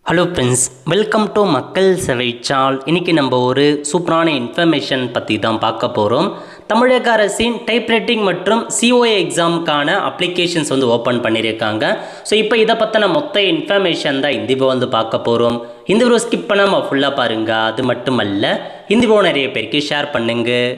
Hello friends, welcome to மக்கள் சேவை சால். இன்றைக்கி நம்ம ஒரு சூப்பரான இன்ஃபர்மேஷன் பற்றி தான் பார்க்க போகிறோம். தமிழக அரசின் டைப்ரைட்டிங் மற்றும் சிஓஏ எக்ஸாமுக்கான அப்ளிகேஷன்ஸ் ஓப்பன் பண்ணியிருக்காங்க. ஸோ இப்போ இதை பற்றின மொத்த இன்ஃபர்மேஷன் தான் இந்த வீடியோ பார்க்க போகிறோம். இந்த வீடியோ ஸ்கிப் பண்ணாமல் ஃபுல்லாக பாருங்கள். அது மட்டுமல்ல, இந்த வீடியோ நிறைய பேருக்கு ஷேர் பண்ணுங்கள்.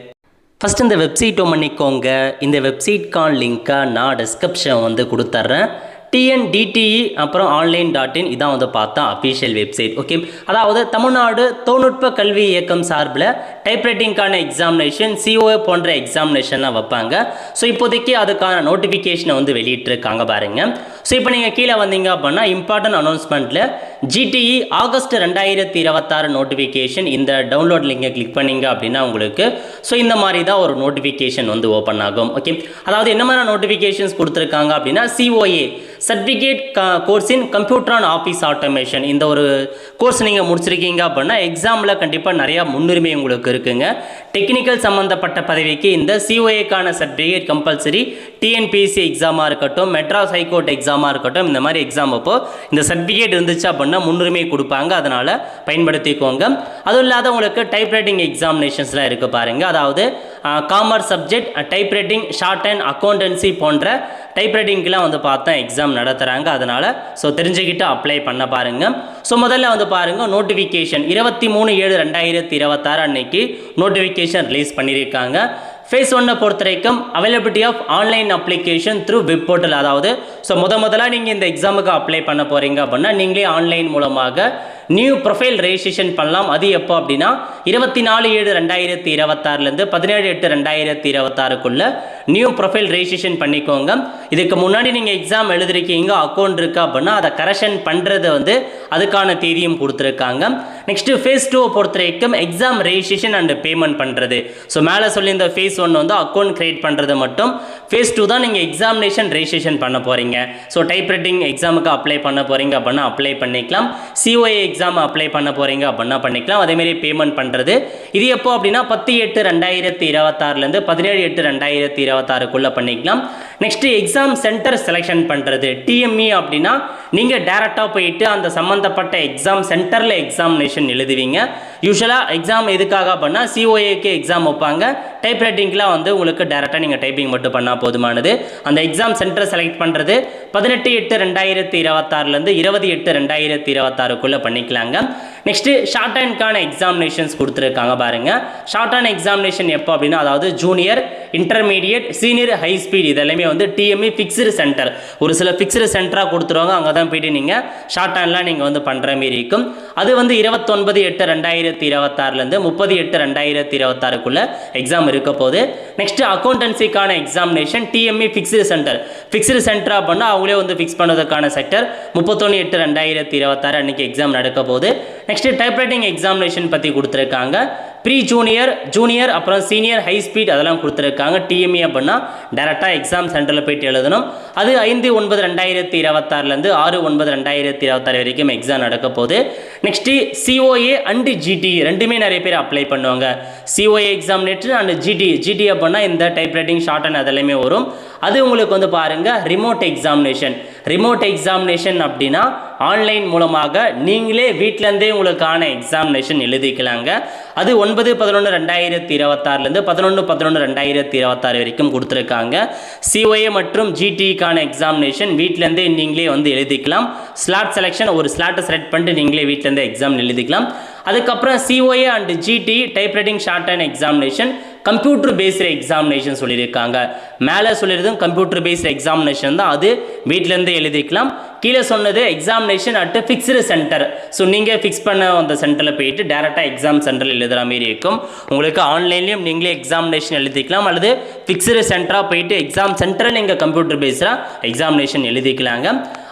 ஃபஸ்ட் இந்த வெப்சைட் பண்ணிக்கோங்க. இந்த வெப்சைட்கான லிங்க்கை நான் டிஸ்கிரிப்ஷன் கொடுத்துட்றேன். TNDTE அப்புறம் online.in இதான் பார்த்தா அஃபிஷியல் வெப்சைட். ஓகே, அதாவது தமிழ்நாடு தொழில்நுட்ப கல்வி இயக்கம் சார்பில் டைப்ரைட்டிங்கான எக்ஸாமினேஷன், சிஓஏ போன்ற எக்ஸாமினேஷன்லாம் வைப்பாங்க. ஸோ இப்போதைக்கு அதுக்கான நோட்டிஃபிகேஷனை வெளியிட்டிருக்காங்க பாருங்க. ஸோ இப்போ நீங்கள் கீழே வந்தீங்க அப்படின்னா இம்பார்ட்டன்ட் அனௌன்ஸ்மெண்ட்டில் GTE ஆகஸ்ட் 2026 நோட்டிஃபிகேஷன், இந்த டவுன்லோட் லிங்கை கிளிக் பண்ணிங்க அப்படின்னா உங்களுக்கு ஸோ இந்த மாதிரி தான் ஒரு நோட்டிஃபிகேஷன் ஓப்பன் ஆகும். ஓகே, அதாவது என்ன மாதிரி நோட்டிஃபிகேஷன்ஸ் கொடுத்துருக்காங்க அப்படின்னா COA certificate course in computer and office automation, இந்த ஒரு கோர்ஸ் நீங்கள் முடிச்சிருக்கீங்க அப்படின்னா எக்ஸாமில் கண்டிப்பாக நிறையா முன்னுரிமை உங்களுக்கு இருக்குங்க. டெக்னிக்கல் சம்மந்தப்பட்ட பதவிக்கு இந்த COAக்கான சர்டிஃபிகேட் கம்பல்சரி. TNPSC எக்ஸாமாக இருக்கட்டும், மெட்ராஸ் ஹைகோர்ட் எக்ஸாமாக இருக்கட்டும், இந்த மாதிரி எக்ஸாம் அப்போ இந்த சர்டிஃபிகேட் இருந்துச்சு அப்படின்னா முன்னுரிமை கொடுப்பாங்க. அதனால் பயன்படுத்திக்கோங்க. அதுவும் இல்லாத உங்களுக்கு டைப்ரைட்டிங் எக்ஸாமினேஷன்ஸ்லாம் இருக்குது பாருங்கள். அதாவது commerce subject, typewriting, short and accountancy போன்ற டைப்ரைட்டிங்க்கெலாம் பார்த்தா எக்ஸாம் நடத்துகிறாங்க. அதனால் ஸோ தெரிஞ்சுக்கிட்டு அப்ளை பண்ண பாருங்கள். ஸோ முதல்ல பாருங்கள், நோட்டிஃபிகேஷன் 23/7/2026 அன்னைக்கு நோட்டிஃபிகேஷன் ரிலீஸ் பண்ணியிருக்காங்க. ஃபேஸ் 1 பொறுத்த வரைக்கும் availability of online application through web portal. அதாவது ஸோ முதலாக நீங்கள் இந்த எக்ஸாமுக்கு அப்ளை பண்ண போகிறீங்க அப்படின்னா நீங்களே ஆன்லைன் மூலமாக நியூ ப்ரொஃபைல் ரெஜிஸ்ட்ரேஷன் பண்ணலாம். அது எப்போ அப்படின்னா 24/7/2026 17/8/2026 நியூ ப்ரொஃபைல் ரெஜிஸ்ட்ரேஷன் பண்ணிக்கோங்க. இதுக்கு முன்னாடி நீங்கள் எக்ஸாம் எழுதிருக்கீங்க, அக்கௌண்ட் இருக்கு அப்படின்னா அதை கரெக்ஷன் பண்ணுறது அதுக்கான தேதியும் கொடுத்துருக்காங்க. நெக்ஸ்ட் ஃபேஸ் 2 பொறுத்த வரைக்கும் எக்ஸாம் ரெஜிஸ்ட்ரேஷன் அண்ட் பேமெண்ட் பண்ணுறது. ஸோ மேலே சொல்லி இந்த ஃபேஸ் 1 அக்கௌண்ட் கிரியேட் பண்ணுறது மட்டும். ஃபேஸ் 2 தான் நீங்கள் எக்ஸாமினேஷன் ரெஜிஸ்ட்ரேஷன் பண்ண போகிறீங்க. ஸோ டைப்ரைட்டிங் எக்ஸாமுக்கு அப்ளை பண்ண போகிறீங்க அப்படின்னா அப்ளை பண்ணிக்கலாம். COA எக்ஸாம் அப்ளை பண்ண போகிறீங்க அப்படின்னா பண்ணிக்கலாம். அதேமாரி பேமெண்ட் பண்ணுறது இது எப்போ அப்படின்னா 10/8/2026 17/8/2026 பண்ணிக்கலாம். நெக்ஸ்ட் எக்ஸாம் சென்டர் செலெக்ஷன் பண்ணுறது. TME அப்படின்னா நீங்கள் டேரெக்டாக போயிட்டு அந்த சம்மந்தப்பட்ட எக்ஸாம் சென்டரில் எக்ஸாமினேஷன் எழுதுவீங்க. யூஸ்வலாக எக்ஸாம் எதுக்காக அப்படின்னா COAக்கு எக்ஸாம் வைப்பாங்க. டைப்ரைட்டிங்லாம் உங்களுக்கு டேரெக்டாக நீங்கள் டைப்பிங் மட்டும் பண்ணால் போதுமானது. அந்த எக்ஸாம் சென்டர் செலக்ட் பண்ணுறது 18/8/2026 20/8/2026 பண்ணிக்கலாங்க. நெக்ஸ்ட் ஷார்ட் ஹேண்ட்கான எக்ஸாமினேஷன்ஸ் கொடுத்துருக்காங்க பாருங்க. ஷார்ட் ஹேண்ட் எக்ஸாமினேஷன் எப்போ அப்படின்னா அதாவது junior, intermediate, senior, high speed இதெல்லாமே TME ஃபிக்ஸ்டு சென்டர். ஒரு சில ஃபிக்ஸ்டு சென்டராக கொடுத்துருவாங்க. அங்கே தான் போயிட்டு நீங்கள் ஷார்ட் ஹேண்ட்லாம் நீங்கள் பண்ணுற மாரி இருக்கும். அது 29/8/2026 30/8/2026 எக்ஸாம் இருக்க போகுது. நெக்ஸ்ட் அக்கௌண்டன்சிக்கான examination TME fixed centre. Fixed centre அப்படின்னா அவங்களே ஃபிக்ஸ் பண்ணதுக்கான செக்டர் 31/8/2026 அன்றைக்கி எக்ஸாம் நடக்க போகுது. நெக்ஸ்ட் டைப்ரைட்டிங் எக்ஸாமினேஷன் பற்றி கொடுத்துருக்காங்க. ப்ரீ ஜூனியர், ஜூனியர், அப்புறம் சீனியர், ஹை ஸ்பீட் அதெல்லாம் கொடுத்துருக்காங்க. TME அப்படின்னா டேரெக்டாக எக்ஸாம் சென்டரில் போயிட்டு எழுதணும். அது 5/9/2026 6/9/2026 வரைக்கும் எக்ஸாம் நடக்க போகுது. நெக்ஸ்ட்டு COA அண்ட் GTE ரெண்டுமே நிறைய பேர் அப்ளை பண்ணுவாங்க. COA எக்ஸாமினேட்டர் அண்ட் GTE அப்படின்னா இந்த டைப்ரைட்டிங், ஷார்ட் அண்ட் அதெல்லாமே வரும். அது உங்களுக்கு பாருங்கள் ரிமோட் எக்ஸாமினேஷன். ரிமோட் எக்ஸாமினேஷன் அப்படின்னா ஆன்லைன் மூலமாக நீங்களே வீட்டிலேருந்தே உங்களுக்கான எக்ஸாமினேஷன் எழுதிக்கலாங்க. அது 9/11/2026 11/11/2026 வரைக்கும் கொடுத்துருக்காங்க. COA மற்றும் GTEக்கான எக்ஸாமினேஷன் வீட்டிலேருந்தே நீங்களே எழுதிக்கலாம். ஸ்லாட் செலெக்ஷன், ஒரு ஸ்லாட்டை செலக்ட் பண்ணிட்டு நீங்களே வீட்டிலேருந்தே எக்ஸாம் எழுதிக்கலாம். அதுக்கப்புறம் COA and GTE typewriting, short hand examination computer based examination சொல்லியிருக்காங்க. மேலே சொல்லியிருந்தும் கம்ப்யூட்டர் பேஸ்டு எக்ஸாமினேஷன் தான். அது வீட்டிலேருந்து எழுதிக்கலாம். கீழே சொன்னது examination at fixed centre. So நீங்கள் ஃபிக்ஸ் பண்ண அந்த சென்டரில் போயிட்டு டேரெக்டாக எக்ஸாம் சென்டரில் எழுதுகிற மாரி இருக்கும். உங்களுக்கு ஆன்லைன்லேயும் நீங்களே எக்ஸாமினேஷன் எழுதிக்கலாம். அல்லது ஃபிக்ஸ்டு சென்டராக போயிட்டு எக்ஸாம் சென்டரில் நீங்கள் கம்ப்யூட்டர் பேஸ்டாக எக்ஸாமினேஷன் எழுதிக்கலாங்க.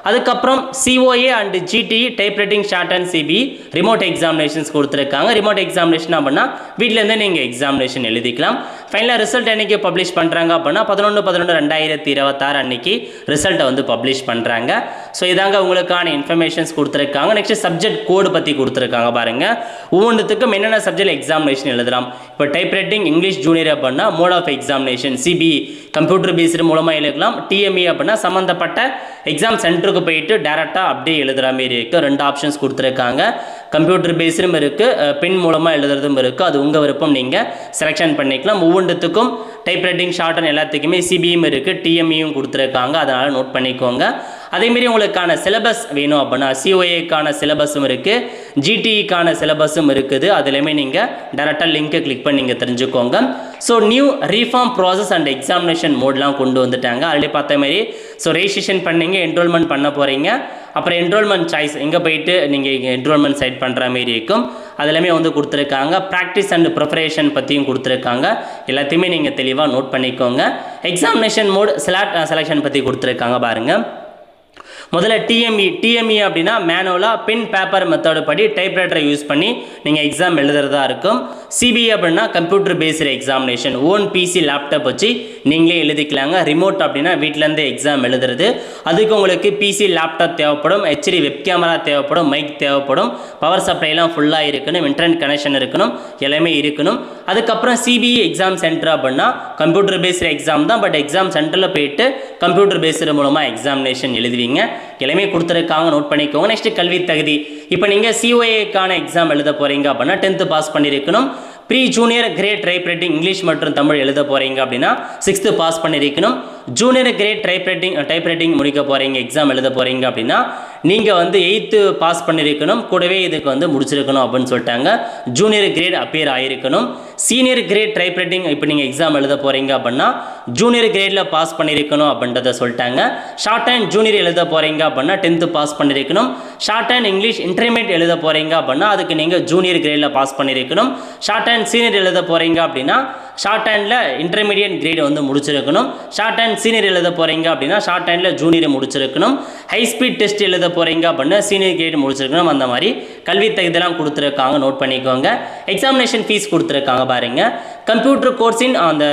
அதுக்கப்புறம் COA and GTE typewriting, short and CBE remote examinations கொடுத்துருக்காங்க. ரிமோட் எக்ஸாமினேஷன் அப்படின்னா வீட்டிலேருந்து நீங்கள் எக்ஸாமினேஷன் எழுதிக்கலாம். ஃபைனலாக ரிசல்ட் அன்றைக்கி பப்ளிஷ் பண்ணுறாங்க அப்படின்னா 11/11/2026 அன்றைக்கி ரிசல்ட்டை பப்ளிஷ் பண்ணுறாங்க. ஸோ இதாங்க உங்களுக்கான இன்ஃபர்மேஷன்ஸ் கொடுத்துருக்காங்க. நெக்ஸ்ட் சப்ஜெக்ட் கோடு பற்றி கொடுத்துருக்காங்க பாருங்கள். ஒவ்வொன்றுத்துக்கும் என்னென்ன சப்ஜெக்ட் எக்ஸாமினேஷன் எழுதலாம். இப்போ டைப்ரைட்டிங் இங்கிலீஷ் ஜூனியர் அப்படின்னா mode of examination CBE computer based மூலமாக எழுதலாம். TME அப்படின்னா சம்மந்தப்பட்ட எக்ஸாம் சென்டருக்கு போயிட்டு டேரெக்டாக அப்படியே எழுதுகிற மாரி இருக்குது. 2 ஆப்ஷன்ஸ் கொடுத்துருக்காங்க. கம்ப்யூட்டர் பேஸ்டும் இருக்குது, பென் மூலமாக எழுதுறதும் இருக்குது. அது உங்கள் விருப்பம், நீங்கள் செலெக்ஷன் பண்ணிக்கலாம். ஒவ்வொன்றுத்துக்கும் டைப்ரைட்டிங் ஷார்ட் அண்ட் எல்லாத்துக்குமே சிபியும் இருக்குது, டிஎம்இயும் கொடுத்துருக்காங்க. அதனால் நோட் பண்ணிக்கோங்க. அதேமாரி உங்களுக்கான சிலபஸ் வேணும் அப்படின்னா சிஓஏக்கான சிலபஸும் இருக்குது, ஜிடிஇக்கான சிலபஸும் இருக்குது. அதுலேயுமே நீங்கள் டேரெக்டாக லிங்க்கை கிளிக் பண்ணி நீங்கள் தெரிஞ்சுக்கோங்க. So new reform process and examination மோட்லாம் கொண்டு வந்துட்டாங்க. ஆல்ரெடி பார்த்த மாதிரி ஸோ ரெஜிஸ்ட்ரேஷன் பண்ணீங்க, என்ரோல்மெண்ட் பண்ண போகிறீங்க. அப்புறம் என்ரோல்மெண்ட் சாய்ஸ் எங்கே போயிட்டு நீங்கள் என்ரோல்மெண்ட் சைட் பண்ணுற மாரி இருக்கும். அதெல்லாமே வந்து கொடுத்துருக்காங்க. ப்ராக்டிஸ் அண்ட் ப்ரிப்பரேஷன் பற்றியும் கொடுத்துருக்காங்க. எல்லாத்தையுமே நீங்கள் தெளிவாக நோட் பண்ணிக்கோங்க. எக்ஸாமினேஷன் மோட் செலக்ஷன் பற்றி கொடுத்துருக்காங்க பாருங்கள். முதல்ல டிஎம்இ அப்படின்னா மேனுவலாக பென் பேப்பர் மெத்தடு படி டைப்ரைட்டரை யூஸ் பண்ணி நீங்கள் எக்ஸாம் எழுதுறதா இருக்கும். சிபிஇ அப்படின்னா computer based examination, own PC laptop வச்சு நீங்களே எழுதிக்கலாங்க. ரிமோட் அப்படின்னா வீட்டிலேருந்து எக்ஸாம் எழுதுறது. அதுக்கு உங்களுக்கு பிசி லேப்டாப் தேவைப்படும், ஹெச்டி வெப் கேமரா தேவைப்படும், மைக் தேவைப்படும், பவர் சப்ளைலாம் ஃபுல்லாக இருக்கணும், இன்டர்நெட் கனெக்ஷன் இருக்கணும், எல்லாமே இருக்கணும். அதுக்கப்புறம் சிபிஇ எக்ஸாம் சென்டர் அப்படின்னா கம்ப்யூட்டர் பேஸ்டு எக்ஸாம் தான், பட் எக்ஸாம் சென்டரில் போயிட்டு கம்ப்யூட்டர் பேஸ்டு மூலமாக எக்ஸாமினேஷன் எழுதுவீங்க. எல்லாமே கொடுத்துருக்காங்க, நோட் பண்ணிக்கோங்க. நெக்ஸ்ட் கல்வி தகுதி. இப்போ நீங்கள் சிஓஏக்கான எக்ஸாம் எழுத போகிறீங்க அப்படின்னா 10th பாஸ் பண்ணியிருக்கணும். Pre junior grade typewriting English மற்றும் தமிழ் எழுத போகிறீங்க அப்படின்னா 6th பாஸ் பண்ணியிருக்கணும். ஜூனியர் கிரேட் டைப்ரைட்டிங் முடிக்க போகிறீங்க, எக்ஸாம் எழுத போகிறீங்க அப்படின்னா நீங்கள் வந்து 8th பாஸ் பண்ணியிருக்கணும். கூடவே இதுக்கு வந்து முடிச்சிருக்கணும் அப்படின்னு சொல்லிட்டாங்க. ஜூனியர் கிரேட் அப்பியர் ஆகிருக்கணும். சீனியர் கிரேட் டைப்ரைட்டிங் இப்போ நீங்கள் எக்ஸாம் எழுத போகிறீங்க அப்படின்னா ஜூனியர் கிரேடில் பாஸ் பண்ணியிருக்கணும் அப்படின்றத சொல்லிட்டாங்க. ஷார்ட் அண்ட் ஜூனியர் எழுத போகிறீங்க அப்படின்னா 10th பாஸ் பண்ணியிருக்கணும். ஷார்ட் அண்ட் இங்கிலீஷ் இன்டர்மீடியட் எழுத போகிறீங்க அப்படின்னா அதுக்கு நீங்கள் ஜூனியர் கிரேடில் பாஸ் பண்ணியிருக்கணும். ஷார்ட் அண்ட் சீனியர் எழுத போகிறீங்க அப்படின்னா ஷார்ட் ஹேண்டில் இன்டர்மீடியட் கிரேட் வந்து முடிச்சிருக்கணும். ஷார்ட் அண்ட் சீனியர் எழுத போகிறீங்க அப்படின்னா ஷார்ட் ஹேண்டில் ஜூனியர் முடிச்சிருக்கணும். ஹை ஸ்பீட் டெஸ்ட் எழுத போகிறீங்க அப்படின்னா சீனியர் கிரேட் முடிச்சிருக்கணும். அந்த மாதிரி கல்வி தகுதியெல்லாம் கொடுத்துருக்காங்க, நோட் பண்ணிக்கோங்க. எக்ஸாமினேஷன் ஃபீஸ் கொடுத்துருக்காங்க பாருங்கள். கம்ப்யூட்டர் கோர்ஸின் அந்த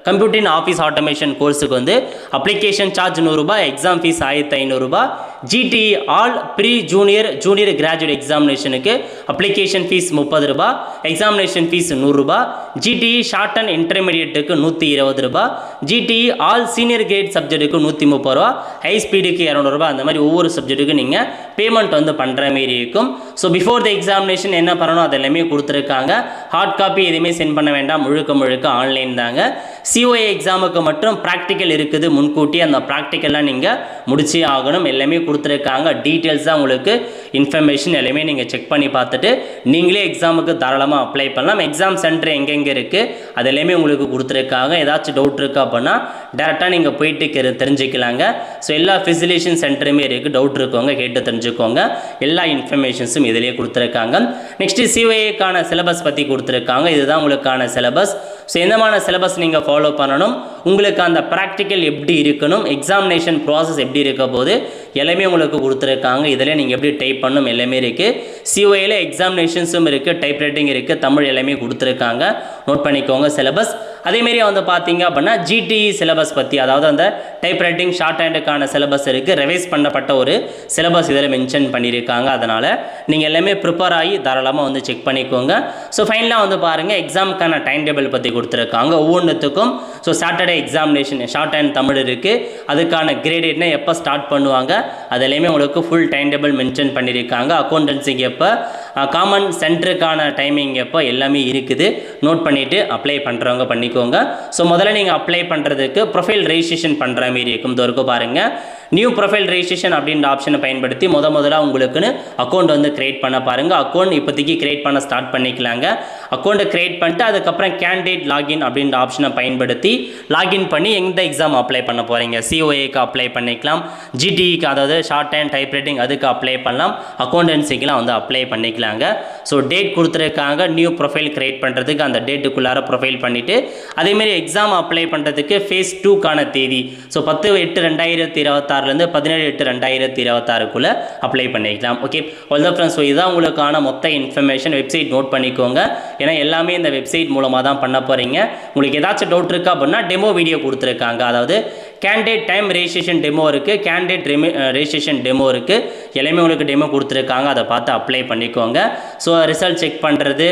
கம்ப்யூட்டர் ஆஃபீஸ் ஆட்டோமேஷன் கோர்ஸுக்கு வந்து அப்ளிகேஷன் சார்ஜ் 100 ரூபாய், எக்ஸாம் ஃபீஸ் 1500 ரூபாய். GTE all pre junior graduate எக்ஸாமினேஷனுக்கு அப்ளிகேஷன் ஃபீஸ் 30 ரூபாய், எக்ஸாமினேஷன் ஃபீஸ் 100 ரூபாய். ஜிடிஇ ஷார்ட் அண்ட் இன்டர்மீடியட்டுக்கு 120 ரூபாய். ஜிடிஇ ஆல் சீனியர் கிரேட் சப்ஜெக்ட்டுக்கு 130 ரூபா, ஹை ஸ்பீடுக்கு 200 ரூபாய். அந்த மாதிரி ஒவ்வொரு சப்ஜெக்ட்டுக்கு நீங்கள் பேமெண்ட் வந்து பண்ணுற மாரி இருக்கும். ஸோ பிஃபோர் த எக்ஸாமினேஷன் என்ன பண்ணணும் அதெல்லாமே கொடுத்துருக்காங்க. ஹார்ட் காப்பி எதுவுமே சென்ட் பண்ண வேண்டாம், முழுக்க ஆன்லைன் தாங்க. சிஓஏ எக்ஸாமுக்கு மட்டும் ப்ராக்டிக்கல் இருக்குது முன்கூட்டி, அந்த ப்ராக்டிக்கல்லாம் நீங்கள் முடிச்சே ஆகணும். எல்லாமே கொடுத்துருக்காங்க. டீட்டெயில்ஸாக உங்களுக்கு இன்ஃபர்மேஷன் எல்லாமே நீங்கள் செக் பண்ணி பார்த்துட்டு நீங்களே எக்ஸாமுக்கு தாராளமாக அப்ளை பண்ணலாம். எக்ஸாம் சென்டர் எங்கெங்கே இருக்குது அது எல்லாமே உங்களுக்கு கொடுத்துருக்காங்க. ஏதாச்சும் டவுட் இருக்குது அப்படின்னா டேரெக்டாக நீங்கள் போயிட்டு தெரிஞ்சுக்கலாங்க. ஸோ எல்லா ஃபெசிலிட்டேஷன் சென்டருமே இருக்குது. டவுட் இருக்கவங்க கேட்டு தெரிஞ்சுக்கோங்க. எல்லா இன்ஃபர்மேஷன்ஸும் இதிலேயே கொடுத்துருக்காங்க. நெக்ஸ்ட்டு சிஓஏக்கான சிலபஸ் பற்றி கொடுத்துருக்காங்க. இதுதான் உங்களுக்கான சிலபஸ். ஸோ எந்தமான சிலபஸ் நீங்கள் ஃபாலோ பண்ணணும், உங்களுக்கு அந்த ப்ராக்டிக்கல் எப்படி இருக்கணும், எக்ஸாமினேஷன் ப்ராசஸ் எப்படி இருக்க போது எல்லாமே உங்களுக்கு கொடுத்துருக்காங்க. இதில் நீங்கள் எப்படி டைப் பண்ணணும் எல்லாமே இருக்குது. சிஓஏல எக்ஸாமினேஷன்ஸும் இருக்குது, டைப்ரைட்டிங் இருக்குது, தமிழ் எல்லாமே கொடுத்துருக்காங்க. நோட் பண்ணிக்கோங்க சிலபஸ். அதேமாரி வந்து பார்த்தீங்க அப்படின்னா ஜிடிஇ சிலபஸ் பற்றி, அதாவது அந்த டைப்ரைட்டிங் ஷார்ட் ஹேண்டுக்கான சிலபஸ் இருக்குது. ரிவைஸ் பண்ணப்பட்ட ஒரு சிலபஸ் இதில் மென்ஷன் பண்ணியிருக்காங்க. அதனால் நீங்கள் எல்லாமே ப்ரிப்பேர் ஆகி தாராளமாக வந்து செக் பண்ணிக்கோங்க. ஸோ ஃபைனலாக வந்து பாருங்கள் எக்ஸாமுக்கான டைம் டேபிள் பற்றி கொடுத்துருக்காங்க. ஒவ்வொன்றுத்துக்கும் so Saturday examination shorthand Tamil இருக்குது. அதுக்கான கிரேடேட்னா எப்போ ஸ்டார்ட் பண்ணுவாங்க அது எல்லாமே உங்களுக்கு ஃபுல் டைம் டேபிள் மென்ஷன் பண்ணியிருக்காங்க. அக்கௌண்டன்சிக்கு எப்போ, காமன் சென்டருக்கான டைமிங் எப்போ எல்லாமே இருக்குது. நோட் பண்ணிவிட்டு அப்ளை பண்ணுறவங்க பண்ணிக்கோங்க. ஸோ முதல்ல நீங்கள் அப்ளை பண்ணுறதுக்கு ப்ரொஃபைல் ரெஜிஸ்ட்ரேஷன் பண்ணுற மாரி இருக்கும். இதற்கு பாருங்கள், நியூ ப்ரொஃபைல் ரெஜிஸ்ட்ரேஷன் அப்படின்ற ஆப்ஷனை பயன்படுத்தி முதல்ல உங்களுக்குன்னு அக்கௌண்ட் வந்து கிரியேட் பண்ண பாருங்கள். அக்கௌண்ட் இப்போதைக்கு கிரியேட் பண்ண ஸ்டார்ட் பண்ணிக்கலாங்க. அக்கௌண்ட்டை கிரியேட் பண்ணிட்டு அதுக்கப்புறம் கேண்டிடேட் லாகின் அப்படின்ற ஆப்ஷனை பயன்படுத்தி லாகின் பண்ணி எந்த எக்ஸாம் அப்ளை பண்ண போகிறீங்க, சிஓஏக்கு அப்ளை பண்ணிக்கலாம், ஜிடிஇக்கு அதாவது ஷார்ட் ஹேண்ட் டைப்ரைட்டிங் அதுக்கு அப்ளை பண்ணலாம், அக்கௌண்டன்சிக்கெலாம் வந்து அப்ளை பண்ணிக்கலாங்க. ஸோ டேட் கொடுத்துருக்காங்க. நியூ ப்ரொஃபைல் கிரியேட் பண்ணுறதுக்கு அந்த டேட்டுக்குள்ளார ப்ரொஃபைல் பண்ணிவிட்டு அதேமாரி எக்ஸாம் அப்ளை பண்ணுறதுக்கு ஃபேஸ் 2க்கான தேதி ஸோ 10/8/2026 17/8/2026 அப்ளை பண்ணிக்கலாம். ஓகே அவ்வளோதான் ஃப்ரெண்ட்ஸ். ஸோ இதுதான் உங்களுக்கான மொத்த இன்ஃபர்மேஷன். வெப்சைட் நோட் பண்ணிக்கோங்க, ஏன்னா எல்லாமே இந்த வெப்சைட் மூலமாக தான் பண்ண போகிறீங்க. உங்களுக்கு ஏதாச்சும் டவுட் இருக்கா அப்படின்னா டெமோ வீடியோ கொடுத்துருக்காங்க. அதாவது கேண்டிடேட் டைம் ரெஜிஸ்ட்ரேஷன் டெமோ இருக்குது, கேண்டிடேட் ரெஜிஸ்ட்ரேஷன் டெமோ இருக்குது. எல்லாமே உங்களுக்கு டெமோ கொடுத்துருக்காங்க. அதை பார்த்து அப்ளை பண்ணிக்கோங்க. ஸோ ரிசல்ட் செக் பண்ணுறது,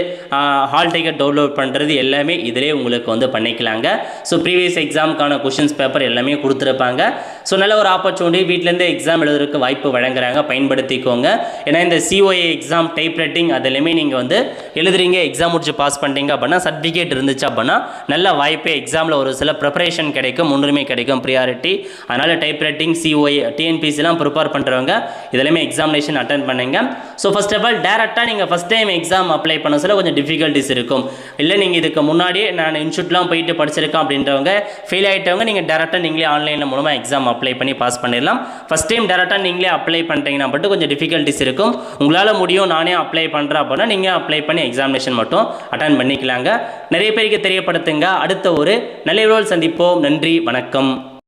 ஹால் டிக்கெட் டவுன்லோட் பண்ணுறது எல்லாமே இதிலே உங்களுக்கு வந்து பண்ணிக்கலாங்க. ஸோ ப்ரீவியஸ் எக்ஸாமுக்கான கொஷின்ஸ் பேப்பர் எல்லாமே கொடுத்துருப்பாங்க. ஸோ நல்ல ஒரு ஆப்பர்ச்சுனிட்டி, வீட்டிலேருந்து எக்ஸாம் எழுதுறதுக்கு வாய்ப்பு வழங்குறாங்க, பயன்படுத்திக்கோங்க. ஏன்னா இந்த COA எக்ஸாம் டைப் ரைட்டிங் அதிலுமே நீங்கள் வந்து எழுதுறீங்க, எக்ஸாம் முடிச்சு பாஸ் பண்ணிட்டீங்க அப்படின்னா சர்டிஃபிகேட் இருந்துச்சு அப்படின்னா நல்ல வாய்ப்பு, எக்ஸாமில் ஒரு சில ப்ரிப்பரேஷன் கிடைக்கும், முன்னுரிமை கிடைக்கும், ப்ரியாரிட்டி. அதனால் டைப் ரைட்டிங், COA, TNPCலாம் ப்ரிப்பேர் பண்ணுறவங்க இதெல்லாமே எக்ஸாமினேஷன் அட்டன் பண்ணுங்க. ஸோ ஃபர்ஸ்ட் ஆஃப் ஆல் டேரெக்டாக நீங்கள் ஃபஸ்ட் டைம் எக்ஸாம் அப்ளை பண்ண சொல்ல கொஞ்சம் டிஃபிகல்ட்டிஸ் இருக்கும். இல்லை நீங்கள் இதுக்கு முன்னாடியே நான் இன்ஸ்டியூட்லாம் போயிட்டு படிச்சிருக்கேன் அப்படின்றவங்க, ஃபெயில் ஆகிட்டவங்க நீங்கள் டேரெக்டாக நீங்களே ஆன்லைனில் மூலமாக எக்ஸாம் அப்ளை பண்ணி பாஸ் பண்ணிடலாம். ஃபஸ்ட் டைம் டேரெக்டாக நீங்களே அப்ளை பண்ணிட்டீங்கன்னா மட்டும் கொஞ்சம் டிஃபிகல்ட்டிஸ் இருக்கும். உங்களால் முடியும், நானே அப்ளை பண்ணுறேன் அப்படின்னா நீங்கள் அப்ளை பண்ணி எக்ஸாமினேஷன் மட்டும் அட்டன் பண்ணிக்கலாங்க. நிறைய பேருக்கு தெரியப்படுத்துங்க. அடுத்த ஒரு நல்ல வீடியோவில் சந்திப்போம். நன்றி, வணக்கம்.